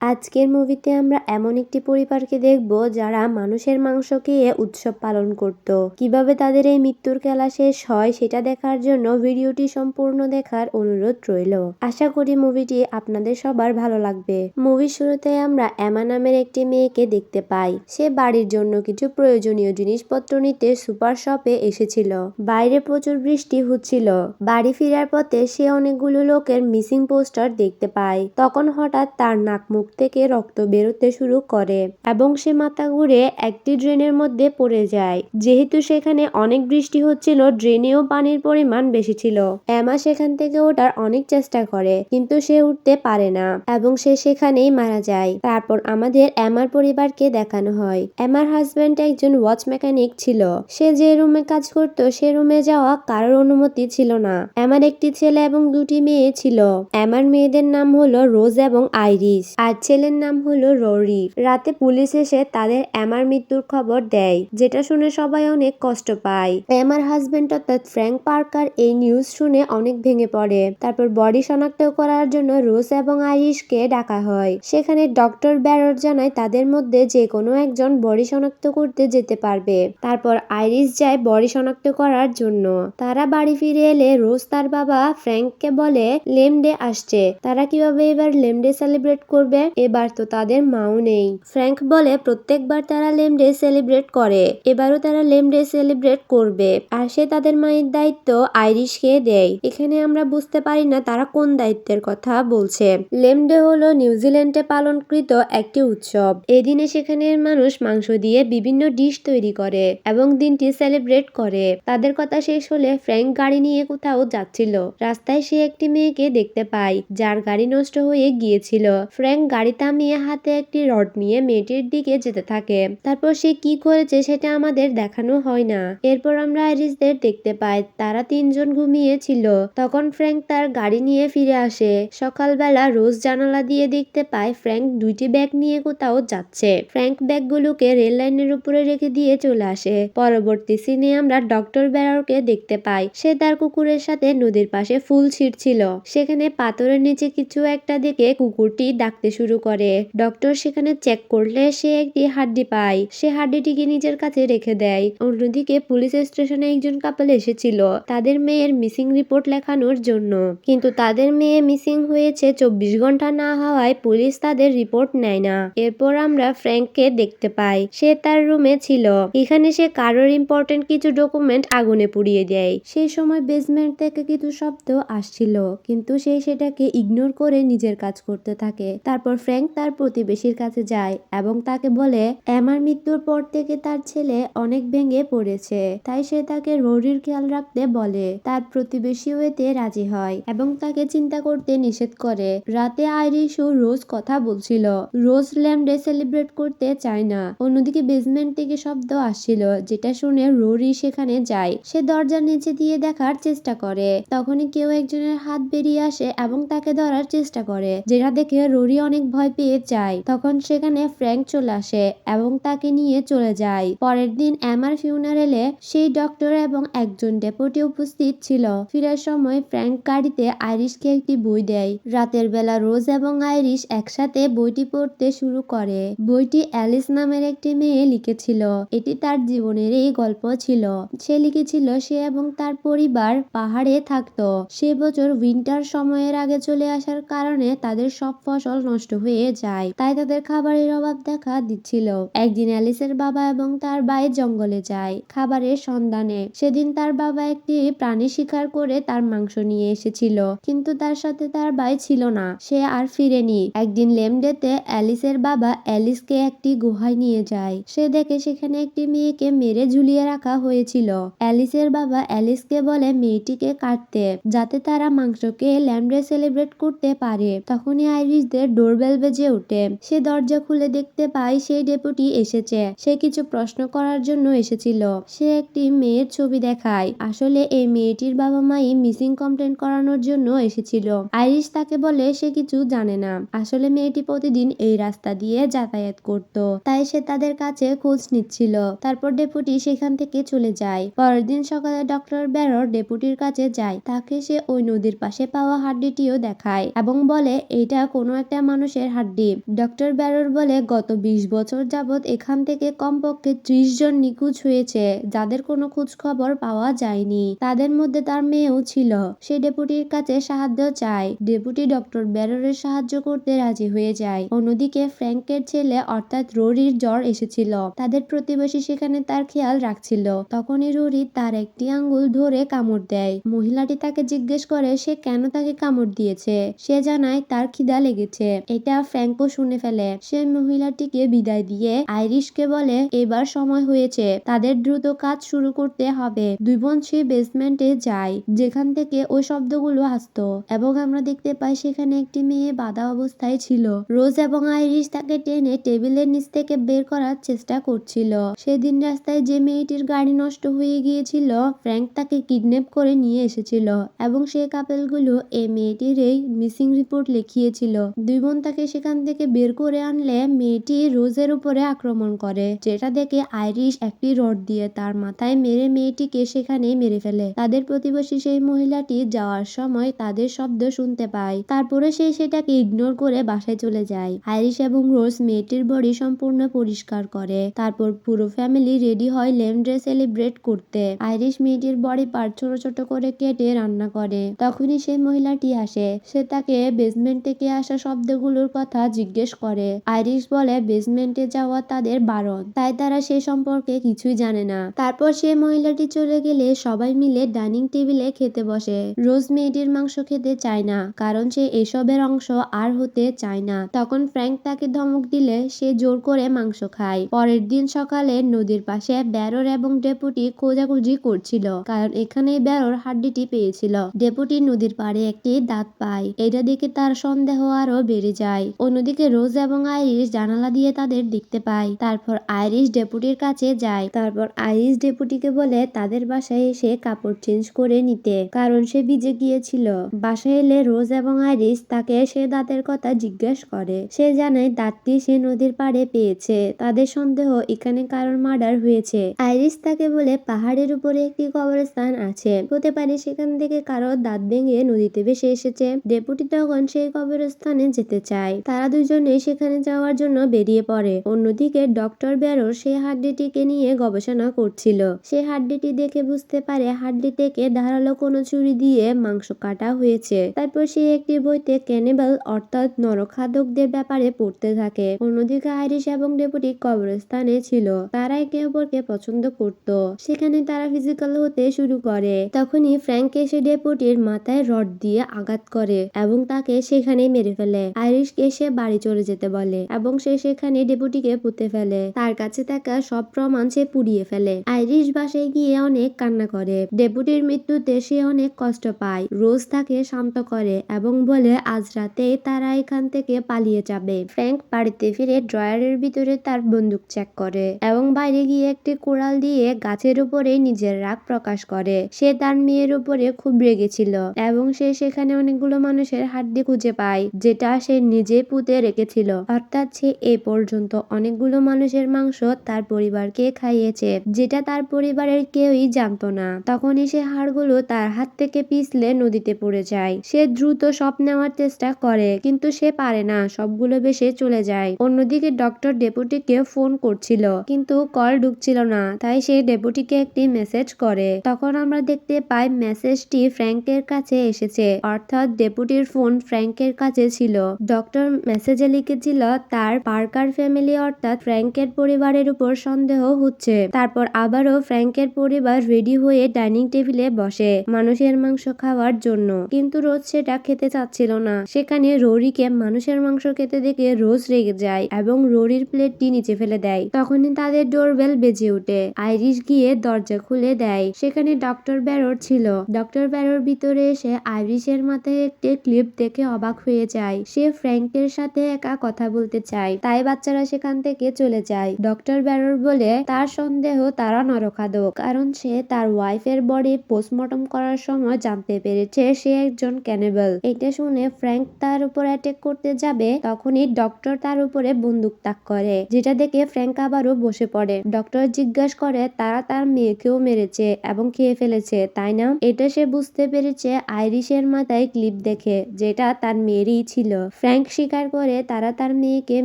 আজকের মুভিতে আমরা এমন একটি পরিবারকে দেখব যারা মানুষের মাংস খেয়ে উৎসব পালন করত। কিভাবে তাদের এই মৃত্যুর খেলা শেষ হয় সেটা দেখার জন্য ভিডিওটি সম্পূর্ণ দেখার অনুরোধ রইল। আশা করি মুভিটি আপনাদের সবার ভালো লাগবে। মুভির শুরুতে আমরা এমা নামের একটি মেয়েকে দেখতে পাই। সে বাড়ির জন্য কিছু প্রয়োজনীয় জিনিসপত্র নিতে সুপার শপে এসেছিল। বাইরে প্রচুর বৃষ্টি হচ্ছিল। বাড়ি ফেরার পথে সে অনেকগুলো লোকের মিসিং পোস্টার দেখতে পায়। তখন হঠাৎ তার নাক মুখ থেকে রক্ত বেরোতে শুরু করে এবং সে মাথা ঘুরে একটি ড্রেনের মধ্যে পড়ে যায়। যেহেতু সেখানে অনেক বৃষ্টি হচ্ছিল, ড্রেনেও পানির পরিমাণ বেশি ছিল। এমা সেখান থেকে ওঠার অনেক চেষ্টা করে, কিন্তু সে উঠতে পারে না এবং সে সেখানেই মারা যায়। তারপর আমাদের এমার পরিবারকে দেখানো হয়। এমার হাজবেন্ড একজন ওয়াচ মেকানিক ছিল। সে যে রুমে কাজ করত সে রুমে যাওয়া কারোর অনুমতি ছিল না। এমার একটি ছেলে এবং দুটি মেয়ে ছিল। এমার মেয়েদের নাম হলো রোজ এবং আইরিশ, আর ছেলের নাম হলো ররি। রাতে পুলিশ এসে তাদের এমার মৃত্যুর খবর দেয়, যেটা শুনে সবাই অনেক কষ্ট পায়। এমার হাজবেন্ড অর্থাৎ ফ্র্যাঙ্ক পার্কার এই নিউজ শুনে অনেক ভেঙে পড়ে। তারপর বডি শনাক্ত করার জন্য রোজ এবং আইরিশকে ডাকা হয়। সেখানে ডক্টর ব্যারর জানায় তাদের মধ্যে যে কোনো একজন বডি শনাক্ত করতে যেতে পারবে। তারপর আইরিশ যায় বডি শনাক্ত করার জন্য। তারা বাড়ি ফিরে এলে রোজ তার বাবা ফ্র্যাঙ্ককে বলে লেম ডে আসছে, তারা কিভাবে এবার লেম ডে সেলিব্রেট করবে? এবার তো তাদের মাও নেই। ফ্র্যাঙ্ক বলে প্রত্যেকবার তারা লেম ডে সেলিব্রেট করে, এবারও তারা লেম ডে সেলিব্রেট করবে। আর সে তাদের মায়ের দায়িত্ব আইরিশকে দেয়। এখানে আমরা বুঝতে পারি না তারা কোন দায়িত্বের কথা বলছে। লেম ডে হলো নিউজিল্যান্ডে পালনকৃত একটি উৎসব। এই দিনে সেখানের মানুষ মাংস দিয়ে বিভিন্ন ডিশ তৈরি করে এবং দিনটি সেলিব্রেট করে। তাদের কথা শেষ হলে ফ্র্যাঙ্ক গাড়ি নিয়ে কোথাও যাচ্ছিল। রাস্তায় সে একটি মেয়েকে দেখতে পায় যার গাড়ি নষ্ট হয়ে গিয়েছিল। ফ্র্যাঙ্ক গাড়ি থামিয়ে হাতে একটি রড নিয়ে মেয়েটির দিকে যেতে থাকে। তারপর সে কি করেছে সেটা আমাদের দেখানো হয় না। এরপর আমরা আইরিশদের দেখতে পাই, তারা তিনজন ঘুমিয়েছিল। তখন ফ্র্যাঙ্ক তার গাড়ি নিয়ে ফিরে আসে। সকালবেলা রোজ জানালা দিয়ে দেখতে পায় ফ্র্যাঙ্ক দুইটি ব্যাগ নিয়ে কোথাও যাচ্ছে। ফ্র্যাঙ্ক ব্যাগগুলোকে রেল লাইনের উপরে রেখে দিয়ে চলে আসে। পরবর্তী সিনে আমরা ডক্টর ব্যাররকে দেখতে পাই। সে তার কুকুরের সাথে নদীর পাশে ফুল ছিঁড়ছিল। সেখানে পাথরের নিচে কিছু একটা দেখে কুকুরটি ডাকতে শুরু করে। ডক্টর সেখানে চেক করলে সে একটি হাড্ডি পায়। সে হাড্ডিটিকে নিজের কাছে রেখে দেয়। অন্যদিকে পুলিশ স্টেশনে একজন কাপল এসেছিল তাদের মেয়ের মিসিং রিপোর্ট লেখানোর জন্য, কিন্তু তাদের মেয়ে মিসিং হয়েছে 24 ঘন্টা না হওয়ায় পুলিশ তাদের রিপোর্ট নেয় না। এরপর আমরা ফ্র্যাঙ্ককে দেখতে পাই। সে তার রুমে ছিল। এখানে সে কারোর ইম্পর্টেন্ট কিছু ডকুমেন্ট আগুনে পুড়িয়ে দেয়। সেই সময় বেসমেন্ট থেকে কিছু শব্দ আসছিল, কিন্তু সে সেটাকে ইগনোর করে নিজের কাজ করতে থাকে। তারপর ফ্র্যাঙ্ক তার প্রতিবেশীর কাছে যায় এবং তাকে বলে এমার মৃত্যুর পর থেকে তার ছেলে অনেক ভেঙে পড়েছে, তাই সে তাকে রোরির খেয়াল রাখতে বলে। তার প্রতিবেশীও এতে রাজি হয় এবং তাকে চিন্তা করতে নিষেধ করে। রাতে আইরিশ ও রোজ কথা বলছিল। রোজ ল্যাম ডে সেলিব্রেট করতে চায় না। অন্যদিকে বেসমেন্ট থেকে শব্দ আসছিল, যেটা শুনে রোরি সেখানে যায়। সে দরজার নিচে দিয়ে দেখার চেষ্টা করে। তখনই কেউ একজনের হাত বেরিয়ে আসে এবং তাকে ধরার চেষ্টা করে, যেটা দেখে রোরি অনেক ভয় পেয়ে যায়। তখন সেখানে ফ্র্যাঙ্ক চলে আসে এবং তাকে নিয়ে চলে যায়। পরের দিন এমার ফিউনারেলে সেই ডক্টর এবং একজন ডেপুটি উপস্থিত ছিল। ফিরার সময় ফ্র্যাঙ্ক গাড়িতে আইরিশকে একটি বই দেয়। রাতের বেলা রোজ এবং আইরিশ একসাথে বইটি পড়তে শুরু করে। বইটি অ্যালিস নামের একটি মেয়ে লিখেছিল। এটি তার জীবনের এই গল্প ছিল। সে লিখেছিল সে এবং তার পরিবার পাহাড়ে থাকতো। সে বছর উইন্টার সময়ের আগে চলে আসার কারণে তাদের সব ফসল নষ্ট হয়ে যায়, তাই তাদের খাবারের অভাব দেখা দিচ্ছিল। একদিন অ্যালিসের বাবা এবং তার ভাই জঙ্গলে যায় খাবারের সন্ধানে। সেদিন তার বাবা একটি প্রাণী শিকার করে তার মাংস নিয়ে এসেছিল, কিন্তু তার সাথে তার ভাই ছিল না। সে আর ফিরেনি। একদিন লেমডেতে অ্যালিসের বাবা অ্যালিসকে একটি গুহায় নিয়ে যায়। সে দেখে সেখানে একটি মেয়েকে মেরে ঝুলিয়ে রাখা হয়েছিল। অ্যালিসের বাবা অ্যালিসকে বলে মেয়েটিকে কাটতে, যাতে তারা মাংসকে ল্যাম ডে সেলিব্রেট করতে পারে। তখনই আইরিশদের ডোরবেল বেজে ওঠে। সে দরজা খুলে দেখতে পায় সেই ডেপুটি এসেছে। সে কিছু প্রশ্ন করার জন্য এসেছিল। সে একটি মেয়ের ছবি দেখায়। আসলে এই মেয়েটির বাবা মাই মিসিং কমপ্লেন করানোর জন্য এসেছিল। আইরিশ তাকে বলে সে কিছু জানে না। আসলে মেয়েটি প্রতিদিন এই রাস্তা দিয়ে যাতায়াত করত, তাই সে তাদের কাছে খোঁজ নিচ্ছিল। তারপর ডেপুটি সেখান থেকে চলে যায়। পরের দিন সকালে ডক্টর ব্যারর ডেপুটির কাছে যায়। তাকে সে ওই নদীর পাশে পাওয়া হাড্ডিটিও দেখায় এবং বলে এটা কোনো একটা মানুষ মানুষের হাড্ডি। ডক্টর ব্যারর বলে গত 20 বছর যাবৎ এখান থেকে কমপক্ষে 30 জন নিখোঁজ হয়েছে যাদের কোনো খোঁজ খবর পাওয়া যায়নি। তাদের মধ্যে তার মেয়েও ছিল। সে ডেপুটির কাছে সাহায্য চায়। ডেপুটি ডক্টর ব্যাররের সাহায্য করতে রাজি হয়ে যায়। অন্যদিকে ফ্র্যাঙ্কের ছেলে অর্থাৎ রোরির জ্বর এসেছিল। তাদের প্রতিবেশী সেখানে তার খেয়াল রাখছিল। তখনই রোরি তার একটি আঙ্গুল ধরে কামড় দেয়। মহিলাটি তাকে জিজ্ঞেস করে সে কেন তাকে কামড় দিয়েছে। সে জানায় তার খিদা লেগেছে। এটা ফ্র্যাঙ্কও শুনে ফেলে। সে মহিলাটিকে বিদায় দিয়ে আইরিশকে বলে এবার সময় হয়েছে, তাদের দ্রুত কাজ শুরু করতে হবে। দুই বোন সে বেসমেন্টে যায় যেখান থেকে ওই শব্দগুলো আসতো এবং আমরা দেখতে পাই সেখানে একটি মেয়ে বাঁধা অবস্থায় ছিল। রোজ এবং আইরিশ তাকে টেনে টেবিলের নিচ থেকে বের করার চেষ্টা করছিল। সেদিন রাস্তায় যে মেয়েটির গাড়ি নষ্ট হয়ে গিয়েছিল ফ্র্যাঙ্ক তাকে কিডন্যাপ করে নিয়ে এসেছিল এবং সে কাপেলগুলো এই মেয়েটির এই মিসিং রিপোর্ট লিখিয়েছিল। দুই বোন তাকে সেখান থেকে বের করে আনলে মেয়েটি রোজের উপরে আক্রমণ করে, যেটা দেখে আইরিশ একটি রড দিয়ে তার মাথায় মেরে মেয়েটিকে সেখানেই মেরে ফেলে। তাদের প্রতিবেশী সেই মহিলাটি যাওয়ার সময় তাদের শব্দ শুনতে পায়। তারপরে সে সেটাকে ইগনোর করে বাসায় চলে যায়। আইরিশ এবং রোজ মেয়েটির বডি সম্পূর্ণ পরিষ্কার করে। তারপর পুরো ফ্যামিলি রেডি হয় লেম ডে সেলিব্রেট করতে। আইরিশ মেয়েটির বডি পার্ট ছোট ছোট করে কেটে রান্না করে। তখনই সেই মহিলাটি আসে। সে তাকে বেসমেন্ট থেকে আসা শব্দগুলোর কথা জিজ্ঞেস করে। আইরিশ বলে বেসমেন্টে যাওয়া তাদের বারণ, তাই তারা সে সম্পর্কে কিছুই জানে না। তারপর সে মহিলাটি চলে গেলে সবাই মিলে ডাইনিং টেবিলে খেতে বসে। রোজ মেয়েটির মাংস খেতে চায় না কারণ সে এসবের অংশ আর হতে চায় না। তখন ফ্র্যাঙ্ক তাকে ধমক দিলে সে জোর করে মাংস খায়। পরের দিন সকালে নদীর পাশে ব্যারর এবং ডেপুটি খোঁজাখুঁজি করছিল কারণ এখানেই ব্যারর হাড্ডিটি পেয়েছিল। ডেপুটি নদীর পাড়ে একটি দাঁত পায়। এটা দেখে তার সন্দেহ আরো বেড়ে যায়। অন্যদিকে রোজ এবং আইরিশ জানালা দিয়ে তাদের দেখতে পায়। তারপর আইরিশ ডেপুটির কাছে যায়। তারপর আইরিশ ডেপুটিকে বলে তাদের বাসায় এসে কাপড় চেঞ্জ করে নিতে কারণ সে ভিজে গিয়েছিল। বাসায় এলে রোজ এবং আইরিশ তাকে সে দাঁতের কথা জিজ্ঞেস করে। সে জানায় দাঁতটি সে নদীর পাড়ে পেয়েছে। তাদের সন্দেহ এখানে কারোর মার্ডার হয়েছে। আইরিশ তাকে বলে পাহাড়ের উপরে একটি কবরস্থান আছে, হতে পারে সেখান থেকে কারো দাঁত ভেঙে নদীতে ভেসে এসেছে। ডেপুটি তখন সেই কবরস্থানে যেতে চায়। তারা দুজনে সেখানে যাওয়ার জন্য বেরিয়ে পড়ে। অন্যদিকে ডক্টর ব্যারর সেই হাড্ডিটিকে নিয়ে গবেষণা করছিল। সে হাড্ডিটি দেখে বুঝতে পারে হাড্ডি থেকে ধারালো কোনো ছুরি দিয়ে মাংস কাটা হয়েছে। তারপর সে একটি বইতে ক্যানিবাল অর্থাৎ নরখাদকদের ব্যাপারে পড়তে থাকে। অন্যদিকে আইরিশ এবং ডেপুটি কবরস্থানে ছিল। তারা একে অপরকে পছন্দ করত। সেখানে তারা ফিজিক্যাল হতে শুরু করে। তখনই ফ্র্যাঙ্ক এসে ডেপুটির মাথায় রড দিয়ে আঘাত করে এবং তাকে সেখানে মেরে ফেলে। আইরিশকে সে বাড়ি চলে যেতে বলে এবং সে সেখানে ডেপুটিকে পুঁতে ফেলে। তার কাছে থাকা সব প্রমাণ সে পুড়িয়ে ফেলে। আইরিশ বাসায় গিয়ে অনেক কান্না করে। ডেপুটির মৃত্যুতে সে অনেক কষ্ট পায়। রোজ তাকে শান্ত করে এবং বলে আজ রাতে তারা এখান থেকে পালিয়ে যাবে। ফ্র্যাঙ্ক বাড়িতে ফিরে ড্রয়ারের ভিতরে তার বন্দুক চেক করে এবং বাইরে গিয়ে একটি কোড়াল দিয়ে গাছের উপরে নিজের রাগ প্রকাশ করে। সে তার মেয়ের উপরে খুব রেগেছিল এবং সে সেখানে অনেকগুলো মানুষের হাড্ডি খুঁজে পায় যেটা সে নিজে পুঁতে রেখেছিল। অর্থাৎ সে এ পর্যন্ত অনেকগুলো মানুষের মাংস তার পরিবারকে খাইয়েছে যেটা তার পরিবারের কেউই জানতো না। তখনই সে হাড়গুলো তার হাত থেকে পিছলে নদীতে পড়ে যায়। সে দ্রুত সব নেওয়ার চেষ্টা করে কিন্তু সে পারে না, সবগুলো ভেসে চলে যায়। অন্যদিকে ডক্টর ডেপুটিকে ফোন করছিল কিন্তু কল ঢুকছিল না, তাই সে ডেপুটিকে একটি মেসেজ করে। তখন আমরা দেখতে পাই মেসেজটি ফ্র্যাঙ্কের কাছে এসেছে, অর্থাৎ ডেপুটির ফোন ফ্র্যাঙ্কের কাছে ছিল। ডক্টর মেসেজে লিখেছিল তার পার্কার ফ্যামিলি অর্থাৎ ফ্র্যাঙ্কের পরিবারের উপর সন্দেহ হচ্ছে। তারপর আবারও ফ্র্যাঙ্কের পরিবার রেডি হয়ে ডাইনিং টেবিলে বসে মানুষের মাংস খাওয়ার জন্য, কিন্তু রোজ সেটা খেতে চাচ্ছিল না। সেখানে রোরিকে মানুষের মাংস খেতে দেখে রোজ রেগে যায় এবং রোরির প্লেটটি নিচে ফেলে দেয়। তখনই তাদের ডোরবেল বেজে ওঠে। আইরিশ গিয়ে দরজা খুলে দেয়। সেখানে ডক্টর ব্যারর ছিল। ডক্টর ব্যারর ভিতরে এসে আইরিশের মাথায় একটি ক্লিপ দেখে অবাক হয়ে যায়। সে ফ্র্যাঙ্কের সাথে একা কথা বলতে চায়, তাই বাচ্চারা সেখান থেকে চলে যায়। ডক্টর ব্যারর বলে তার সন্দেহ তারা নরখাদক কারণ সে তার ওয়াইফের বডি পোস্টমর্টম করার সময় জানতে পেরেছে সে একজন ক্যানিবাল। এটা শুনে ফ্র্যাঙ্ক তার উপর অ্যাটাক করতে যাবে, তখনই ডক্টর তার উপরে বন্দুক তাক করে, যেটা দেখে ফ্র্যাঙ্ক আবারও বসে পড়ে। ডক্টর জিজ্ঞাসা করে তারা তার মেয়েকেও মেরেছে এবং খেয়ে ফেলেছে তাই না? এটা সে বুঝতে পেরেছে আইরিশের মাথায় ক্লিপ দেখে, যেটা তার মেয়েরই ছিল। ফ্র্যাঙ্ক ফ্র্যাঙ্ক স্বীকার করে তারা তার মেয়েকে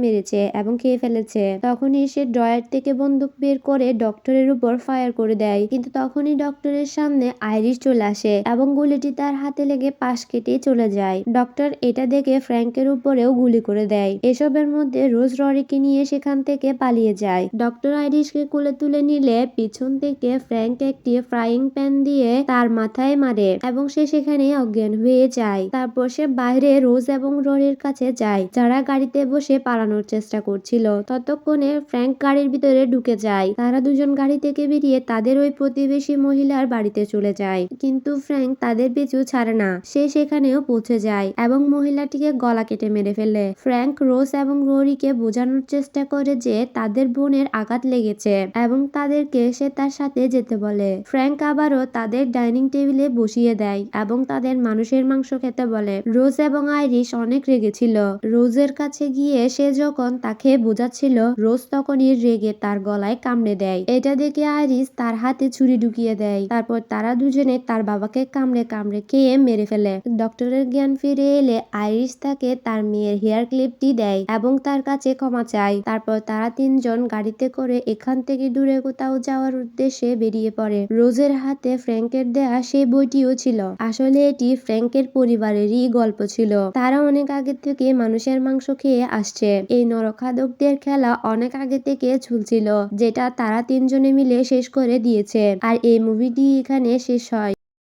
মেরেছে এবং খেয়ে ফেলেছে। তখনই সে ড্রয়ার থেকে বন্দুক বের করে ডক্টরের উপর ফায়ার করে দেয়, কিন্তু তখনই ডক্টরের সামনে আইরিশ চলে আসে এবং গুলিটি তার হাতে লেগে পাশ কেটে চলে যায়। ডক্টর এটা দেখে ফ্র্যাঙ্কের উপরেও গুলি করে দেয়। এসবের মধ্যে রোজ ররিকে নিয়ে সেখান থেকে পালিয়ে যায়। ডক্টর আইরিশকে কোলে তুলে নিলে পিছন থেকে ফ্র্যাঙ্ক একটি ফ্রাইং প্যান দিয়ে তার মাথায় মারে এবং সে সেখানে অজ্ঞান হয়ে যায়। তারপর সে বাইরে রোজ এবং ররির কাছে যায়, যারা গাড়িতে বসে পালানোর চেষ্টা করছিল। ততক্ষণে ফ্র্যাঙ্ক গাড়ির ভিতরে ঢুকে যায়। তারা দুজন গাড়ি থেকে বেরিয়ে তাদের ওই প্রতিবেশী মহিলার বাড়িতে চলে যায়, কিন্তু ফ্র্যাঙ্ক তাদের পিছু ছাড়ে না। সে সেখানেও পৌঁছে যায় এবং মহিলাটিকে গলা কেটে মেরে ফেলে। ফ্র্যাঙ্ক রোজ এবং ররিকে বোঝানোর চেষ্টা করে যে তাদের বোনের আঘাত লেগেছে এবং তাদেরকে সে তার সাথে যেতে বলে। ফ্র্যাঙ্ক আবারও তাদের ডাইনিং টেবিলে বসিয়ে দেয় এবং তাদের মানুষের মাংস খেতে বলে। রোজ এবং আইরিশ অনেক রেগেছিল। রোজের কাছে গিয়ে সে যখন তাকে বোঝাচ্ছিল, রোজ তখনই রেগে তার গলায় কামড়ে দেয়। এটা দেখে আইরিশ তার হাতে ছুরি ঢুকিয়ে দেয়। তারপর তারা দুজনে তার বাবাকে কামড়ে কামড়ে খেয়ে মেরে ফেলে। ডক্টরের জ্ঞান ফিরে এলে আইরিশ তাকে তার মেয়ের হেয়ার ক্লিপটি দেয় এবং তার কাছে ক্ষমা চায়। তারপর তারা তিনজন গাড়িতে করে এখান থেকে দূরে কোথাও যাওয়ার উদ্দেশ্যে বেরিয়ে পড়ে। রোজের হাতে ফ্র্যাঙ্কের দেয়া সেই বইটিও ছিল। আসলে এটি ফ্র্যাঙ্কের পরিবারেরই গল্প ছিল। তারা অনেক আগে থেকে মানুষের মাংস খেয়ে আসছে। এই নরখাদকদের খেলা অনেক আগে থেকে চলছিল, যেটা তারা তিনজনে মিলে শেষ করে দিয়েছে। আর এই মুভিটি এখানে শেষ হয়।